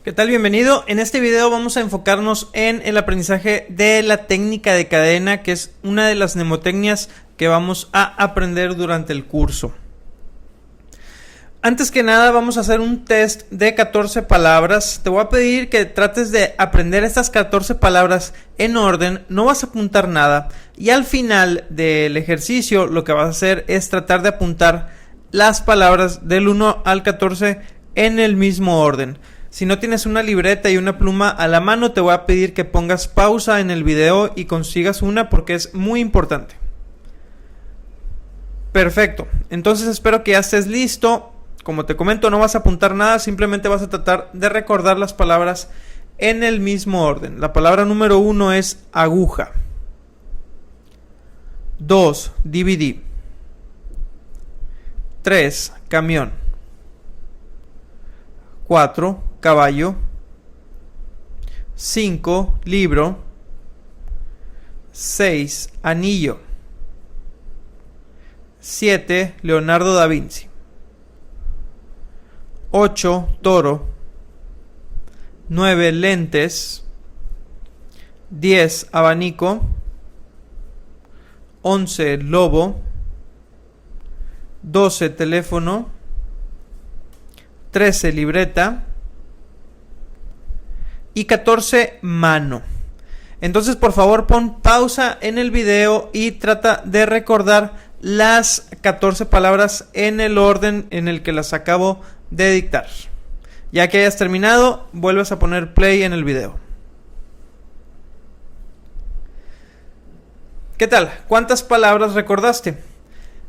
¿Qué tal? Bienvenido. En este video vamos a enfocarnos en el aprendizaje de la técnica de cadena, que es una de las mnemotecnias que vamos a aprender durante el curso. Antes que nada vamos a hacer un test de 14 palabras. Te voy a pedir que trates de aprender estas 14 palabras en orden, no vas a apuntar nada y al final del ejercicio lo que vas a hacer es tratar de apuntar las palabras del 1 al 14 en el mismo orden. Si no tienes una libreta y una pluma a la mano, te voy a pedir que pongas pausa en el video y consigas una porque es muy importante. Perfecto, entonces espero que ya estés listo. Como te comento, no vas a apuntar nada, simplemente vas a tratar de recordar las palabras en el mismo orden. La palabra número 1 es aguja. 2, DVD. 3, camión. 4, caballo. 5, libro. 6, anillo. 7, Leonardo da Vinci. 8, toro. 9, lentes. 10, abanico. 11, lobo. 12, teléfono. 13, libreta. Y 14, mano. Entonces, por favor, pon pausa en el video y trata de recordar las 14 palabras en el orden en el que las acabo de dictar. Ya que hayas terminado, vuelves a poner play en el video. ¿Qué tal? ¿Cuántas palabras recordaste?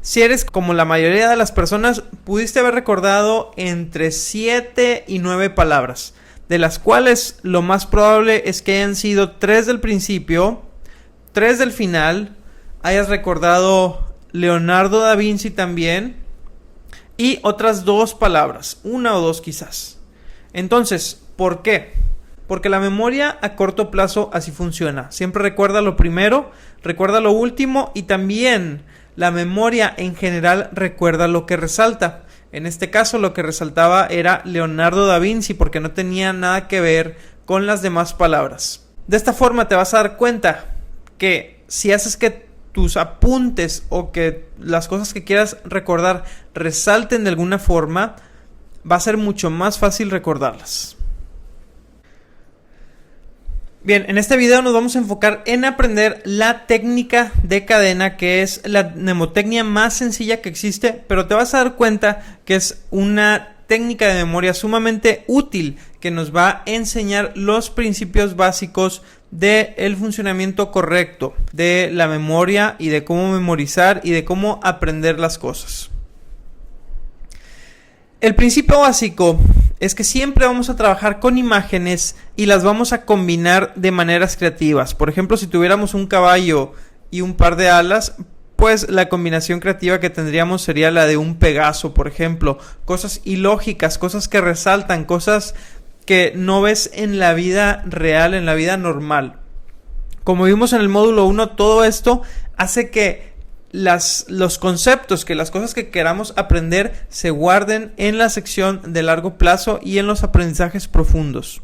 Si eres como la mayoría de las personas, pudiste haber recordado entre 7 y 9 palabras, de las cuales lo más probable es que hayan sido 3 del principio, 3 del final, hayas recordado Leonardo da Vinci también, y otras 2 palabras, una o 2 quizás. Entonces, ¿por qué? Porque la memoria a corto plazo así funciona. Siempre recuerda lo primero, recuerda lo último y también la memoria en general recuerda lo que resalta. En este caso lo que resaltaba era Leonardo da Vinci porque no tenía nada que ver con las demás palabras. De esta forma te vas a dar cuenta que si haces que tus apuntes o que las cosas que quieras recordar resalten de alguna forma, va a ser mucho más fácil recordarlas. Bien, en este video nos vamos a enfocar en aprender la técnica de cadena, que es la mnemotecnia más sencilla que existe, pero te vas a dar cuenta que es una técnica de memoria sumamente útil que nos va a enseñar los principios básicos del funcionamiento correcto de la memoria y de cómo memorizar y de cómo aprender las cosas. El principio básico es que siempre vamos a trabajar con imágenes y las vamos a combinar de maneras creativas. Por ejemplo, si tuviéramos un caballo y un par de alas, pues la combinación creativa que tendríamos sería la de un Pegaso, por ejemplo. Cosas ilógicas, cosas que resaltan, cosas que no ves en la vida real, en la vida normal. Como vimos en el módulo 1, todo esto hace que los conceptos, que las cosas que queramos aprender se guarden en la sección de largo plazo y en los aprendizajes profundos.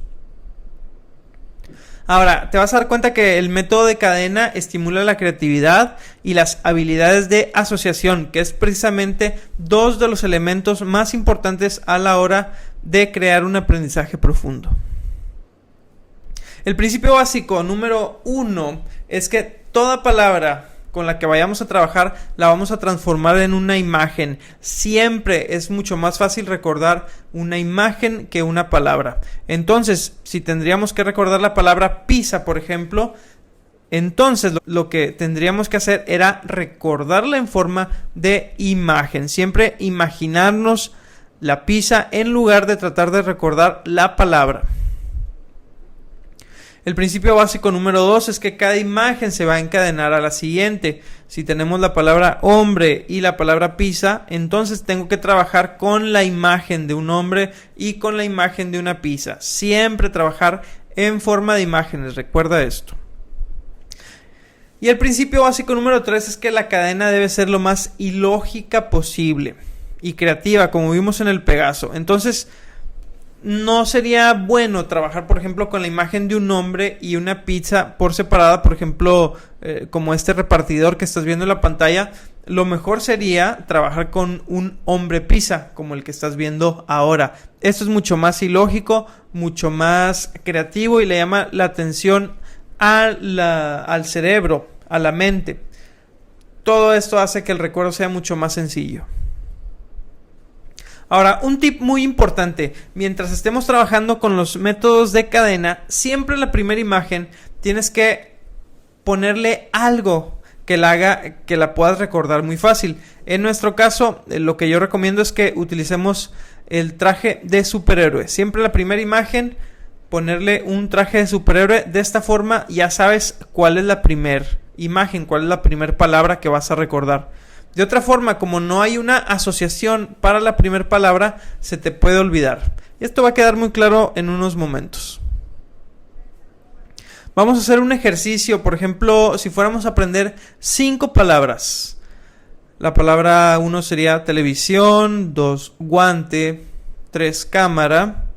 Ahora, te vas a dar cuenta que el método de cadena estimula la creatividad y las habilidades de asociación, que es precisamente 2 de los elementos más importantes a la hora de crear un aprendizaje profundo. El principio básico número 1 es que toda palabra con la que vayamos a trabajar la vamos a transformar en una imagen. Siempre es mucho más fácil recordar una imagen que una palabra. Entonces, si tendríamos que recordar la palabra pizza, por ejemplo, entonces lo que tendríamos que hacer era recordarla en forma de imagen. Siempre imaginarnos la pizza en lugar de tratar de recordar la palabra. El principio básico número 2 es que cada imagen se va a encadenar a la siguiente. Si tenemos la palabra hombre y la palabra pizza, entonces tengo que trabajar con la imagen de un hombre y con la imagen de una pizza. Siempre trabajar en forma de imágenes, recuerda esto. Y el principio básico número 3 es que la cadena debe ser lo más ilógica posible y creativa, como vimos en el Pegaso. Entonces, no sería bueno trabajar, por ejemplo, con la imagen de un hombre y una pizza por separada, por ejemplo, como este repartidor que estás viendo en la pantalla. Lo mejor sería trabajar con un hombre pizza, como el que estás viendo ahora. Esto es mucho más ilógico, mucho más creativo y le llama la atención al cerebro, a la mente. Todo esto hace que el recuerdo sea mucho más sencillo. Ahora, un tip muy importante: mientras estemos trabajando con los métodos de cadena, siempre la primera imagen tienes que ponerle algo que la haga que la puedas recordar muy fácil. En nuestro caso, lo que yo recomiendo es que utilicemos el traje de superhéroe. Siempre la primera imagen, ponerle un traje de superhéroe. De esta forma ya sabes cuál es la primera imagen, cuál es la primera palabra que vas a recordar. De otra forma, como no hay una asociación para la primera palabra, se te puede olvidar. Y esto va a quedar muy claro en unos momentos. Vamos a hacer un ejercicio. Por ejemplo, si fuéramos a aprender 5 palabras. La palabra 1 sería televisión, 2 guante, 3 cámara,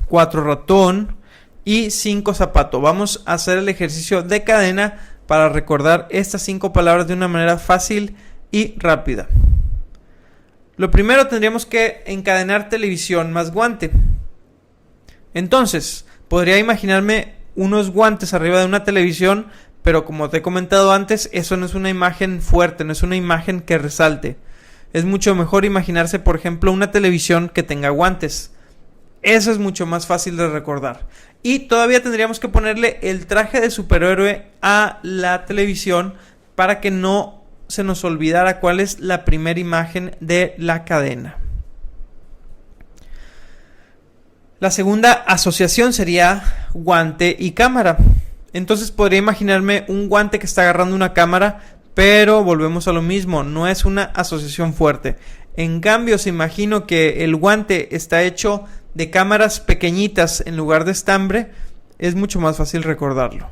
4 ratón y 5 zapato. Vamos a hacer el ejercicio de cadena para recordar estas 5 palabras de una manera fácil y rápida. Lo primero, tendríamos que encadenar televisión más guante. Entonces, podría imaginarme unos guantes arriba de una televisión, pero como te he comentado antes, eso no es una imagen fuerte, no es una imagen que resalte. Es mucho mejor imaginarse, por ejemplo, una televisión que tenga guantes. Eso es mucho más fácil de recordar. Y todavía tendríamos que ponerle el traje de superhéroe a la televisión para que no se nos olvidara cuál es la primera imagen de la cadena. La segunda asociación sería guante y cámara. Entonces podría imaginarme un guante que está agarrando una cámara, pero volvemos a lo mismo, no es una asociación fuerte. En cambio, si imagino que el guante está hecho de cámaras pequeñitas en lugar de estambre, es mucho más fácil recordarlo.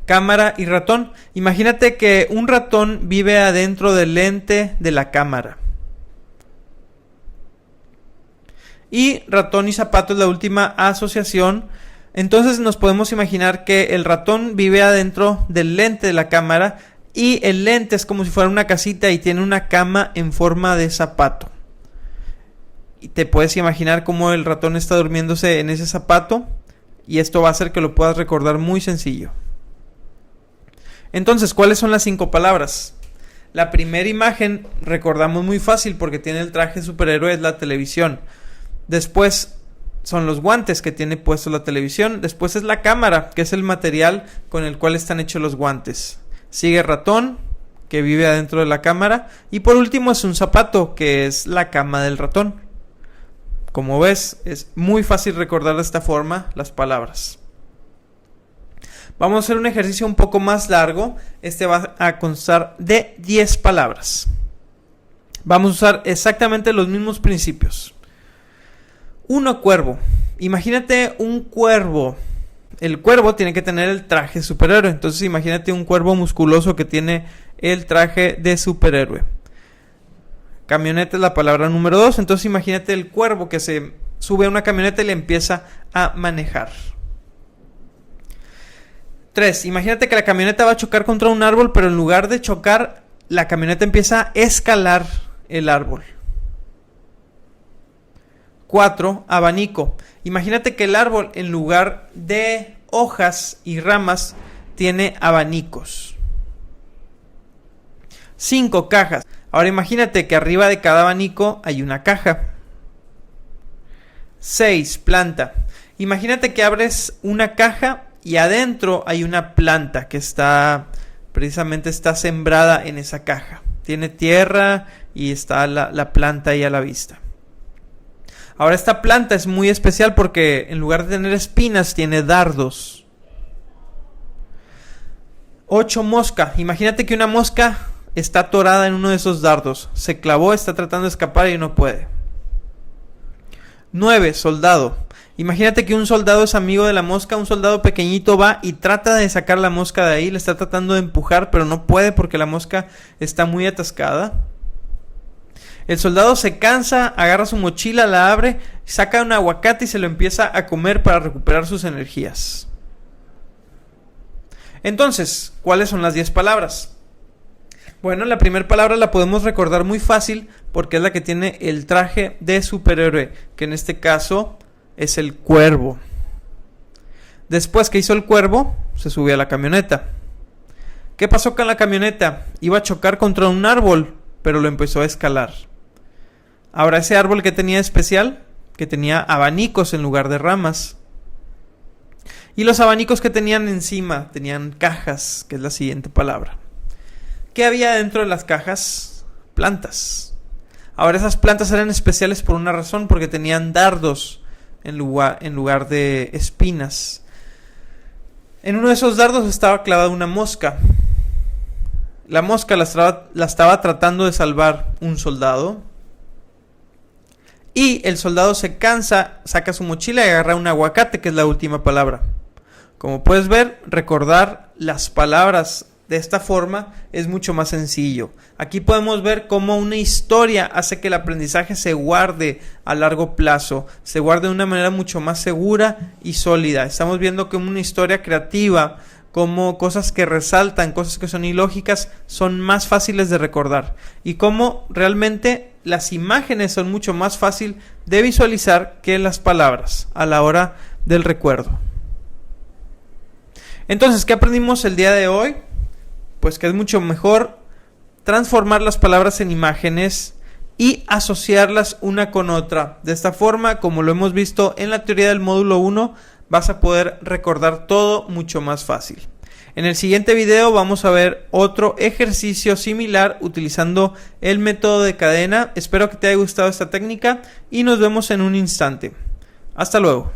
Cámara y ratón. Imagínate que un ratón vive adentro del lente de la cámara. Y ratón y zapato es la última asociación. Entonces nos podemos imaginar que el ratón vive adentro del lente de la cámara y el lente es como si fuera una casita y tiene una cama en forma de zapato. Y te puedes imaginar cómo el ratón está durmiéndose en ese zapato y esto va a hacer que lo puedas recordar muy sencillo. Entonces, ¿cuáles son las 5 palabras? La primera imagen recordamos muy fácil porque tiene el traje superhéroe, es la televisión. Después son los guantes que tiene puesto la televisión. Después es la cámara, que es el material con el cual están hechos los guantes. Sigue ratón, que vive adentro de la cámara. Y por último es un zapato, que es la cama del ratón. Como ves, es muy fácil recordar de esta forma las palabras. Vamos a hacer un ejercicio un poco más largo. Este va a constar de 10 palabras. Vamos a usar exactamente los mismos principios. 1, cuervo. Imagínate un cuervo. El cuervo tiene que tener el traje superhéroe. Entonces imagínate un cuervo musculoso que tiene el traje de superhéroe. Camioneta es la palabra número 2. Entonces imagínate el cuervo que se sube a una camioneta y le empieza a manejar. 3. Imagínate que la camioneta va a chocar contra un árbol, pero en lugar de chocar, la camioneta empieza a escalar el árbol. 4. Abanico. Imagínate que el árbol, en lugar de hojas y ramas, tiene abanicos. 5. Cajas. Ahora imagínate que arriba de cada abanico hay una caja. 6. Planta. Imagínate que abres una caja y adentro hay una planta que precisamente está sembrada en esa caja. Tiene tierra y está la planta ahí a la vista. Ahora esta planta es muy especial porque en lugar de tener espinas tiene dardos. 8. Mosca. Imagínate que una mosca está atorada en uno de esos dardos. Se clavó, está tratando de escapar y no puede. 9. Soldado. Imagínate que un soldado es amigo de la mosca. Un soldado pequeñito va y trata de sacar la mosca de ahí. Le está tratando de empujar, pero no puede porque la mosca está muy atascada. El soldado se cansa, agarra su mochila, la abre, saca un aguacate y se lo empieza a comer para recuperar sus energías. Entonces, ¿cuáles son las 10 palabras? Bueno, la primera palabra la podemos recordar muy fácil porque es la que tiene el traje de superhéroe, que en este caso es el cuervo. Después que hizo el cuervo, se subió a la camioneta. ¿Qué pasó con la camioneta? Iba a chocar contra un árbol, pero lo empezó a escalar. Ahora, ese árbol que tenía especial, que tenía abanicos en lugar de ramas. Y los abanicos que tenían encima, tenían cajas, que es la siguiente palabra. ¿Qué había dentro de las cajas? Plantas. Ahora, esas plantas eran especiales por una razón, porque tenían dardos en lugar de espinas. En uno de esos dardos estaba clavada una mosca. La mosca la estaba tratando de salvar un soldado. Y el soldado se cansa, saca su mochila y agarra un aguacate, que es la última palabra. Como puedes ver, recordar las palabras de esta forma es mucho más sencillo. Aquí podemos ver cómo una historia hace que el aprendizaje se guarde a largo plazo, se guarde de una manera mucho más segura y sólida. Estamos viendo que una historia creativa, como cosas que resaltan, cosas que son ilógicas, son más fáciles de recordar. Y cómo realmente las imágenes son mucho más fácil de visualizar que las palabras a la hora del recuerdo. Entonces, ¿qué aprendimos el día de hoy? Pues que es mucho mejor transformar las palabras en imágenes y asociarlas una con otra. De esta forma, como lo hemos visto en la teoría del módulo 1, vas a poder recordar todo mucho más fácil. En el siguiente video vamos a ver otro ejercicio similar utilizando el método de cadena. Espero que te haya gustado esta técnica y nos vemos en un instante. Hasta luego.